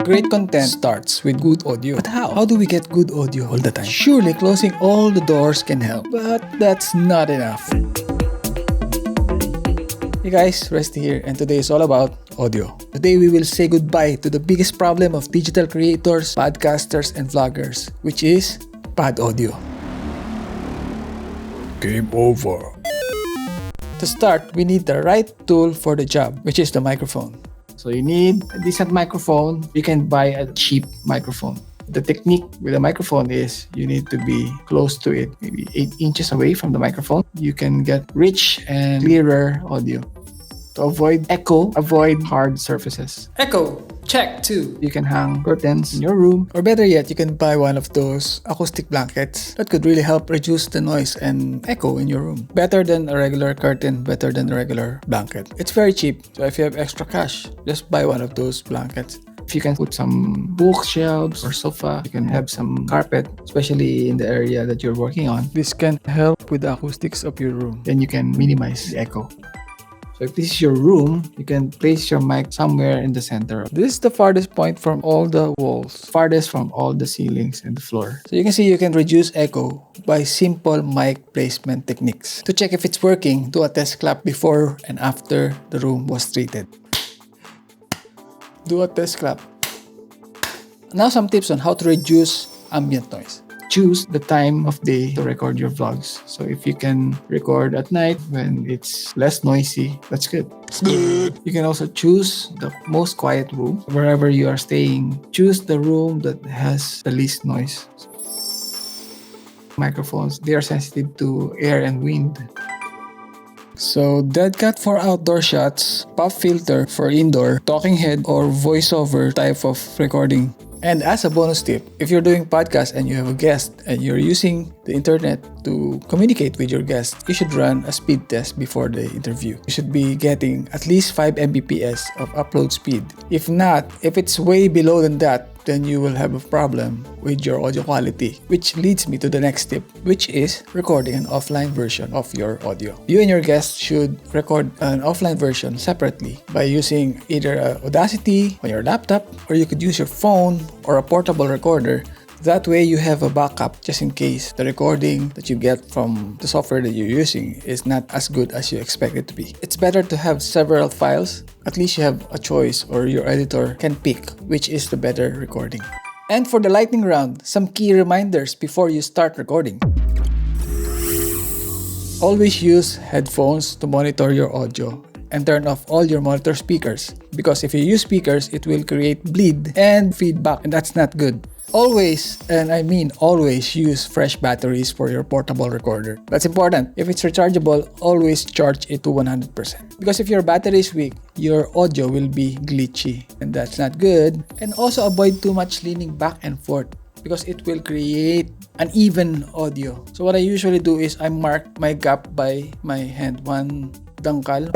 Great content starts with good audio. But how? How do we get good audio all the time? Surely closing all the doors can help, but that's not enough. Hey guys, Resty here, and today is all about audio. Today we will say goodbye to the biggest problem of digital creators, podcasters, and vloggers, which is bad audio. Game over. To start, we need the right tool for the job, which is the microphone. So you need a decent microphone. You can buy a cheap microphone. The technique with a microphone is you need to be close to it, maybe 8 inches away from the microphone. You can get rich and clearer audio. To avoid echo, avoid hard surfaces. Echo, check 2. You can hang curtains in your room, or better yet, you can buy one of those acoustic blankets that could really help reduce the noise and echo in your room. Better than a regular curtain, better than a regular blanket. It's very cheap, so if you have extra cash, just buy one of those blankets. If you can put some bookshelves or sofa, you can have some carpet, especially in the area that you're working on. This can help with the acoustics of your room. Then you can minimize the echo. So if this is your room, you can place your mic somewhere in the center. This is the farthest point from all the walls, farthest from all the ceilings and the floor. So you can see you can reduce echo by simple mic placement techniques. To check if it's working, do a test clap before and after the room was treated. Do a test clap. Now some tips on how to reduce ambient noise. Choose the time of day to record your vlogs. So if you can record at night when it's less noisy, that's good. You can also choose the most quiet room. Wherever you are staying, choose the room that has the least noise. Microphones, they are sensitive to air and wind. So dead cat for outdoor shots, pop filter for indoor, talking head or voiceover type of recording. And as a bonus tip, if you're doing podcast and you have a guest and you're using the internet to communicate with your guest, you should run a speed test before the interview. You should be getting at least 5 Mbps of upload speed. If not, if it's way below than that, then you will have a problem with your audio quality. Which leads me to the next tip, which is recording an offline version of your audio. You and your guest should record an offline version separately by using either Audacity on your laptop, or you could use your phone or a portable recorder. That way you have a backup just in case the recording that you get from the software that you're using is not as good as you expect it to be. It's better to have several files. At least you have a choice, or your editor can pick which is the better recording. And for the lightning round, some key reminders before you start recording. Always use headphones to monitor your audio and turn off all your monitor speakers, because if you use speakers, it will create bleed and feedback, and that's not good. Always, and I mean always, use fresh batteries for your portable recorder. That's important. If it's rechargeable, always charge it to 100%. Because if your battery is weak, your audio will be glitchy, and that's not good. And also avoid too much leaning back and forth, because it will create uneven audio. So what I usually do is I mark my gap by my hand, one dangkal,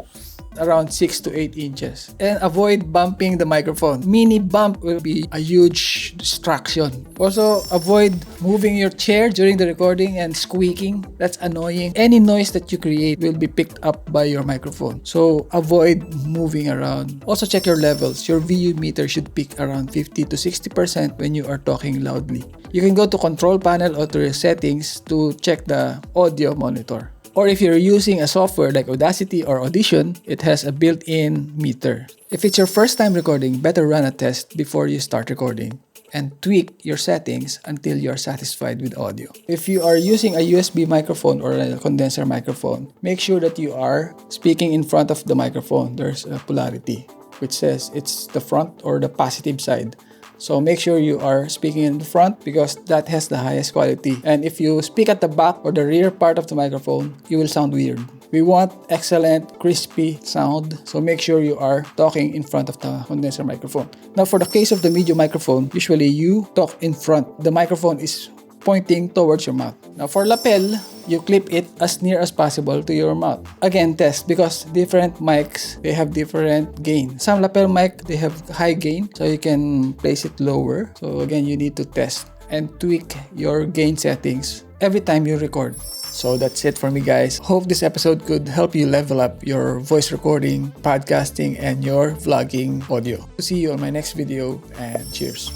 around 6 to 8 inches, and avoid bumping the microphone. Mini bump will be a huge distraction. Also, avoid moving your chair during the recording and squeaking. That's annoying. Any noise that you create will be picked up by your microphone, so avoid moving around. Also, check your levels. Your VU meter should peak around 50 to 60% when you are talking loudly. You can go to control panel or to your settings to check the audio monitor. Or if you're using a software like Audacity or Audition, it has a built-in meter. If it's your first time recording, better run a test before you start recording and tweak your settings until you're satisfied with audio. If you are using a USB microphone or a condenser microphone, make sure that you are speaking in front of the microphone. There's a polarity which says it's the front or the positive side. So make sure you are speaking in the front, because that has the highest quality. And if you speak at the back or the rear part of the microphone, you will sound weird. We want excellent, crispy sound, so make sure you are talking in front of the condenser microphone. Now for the case of the medium microphone, usually you talk in front. The microphone is pointing towards your mouth. Now for lapel, you clip it as near as possible to your mouth. Again, test, because different mics, they have different gain. Some lapel mic, they have high gain, so you can place it lower. So again, you need to test and tweak your gain settings every time you record. So that's it for me, guys. Hope this episode could help you level up your voice recording, podcasting, and your vlogging audio. See you on my next video, and cheers.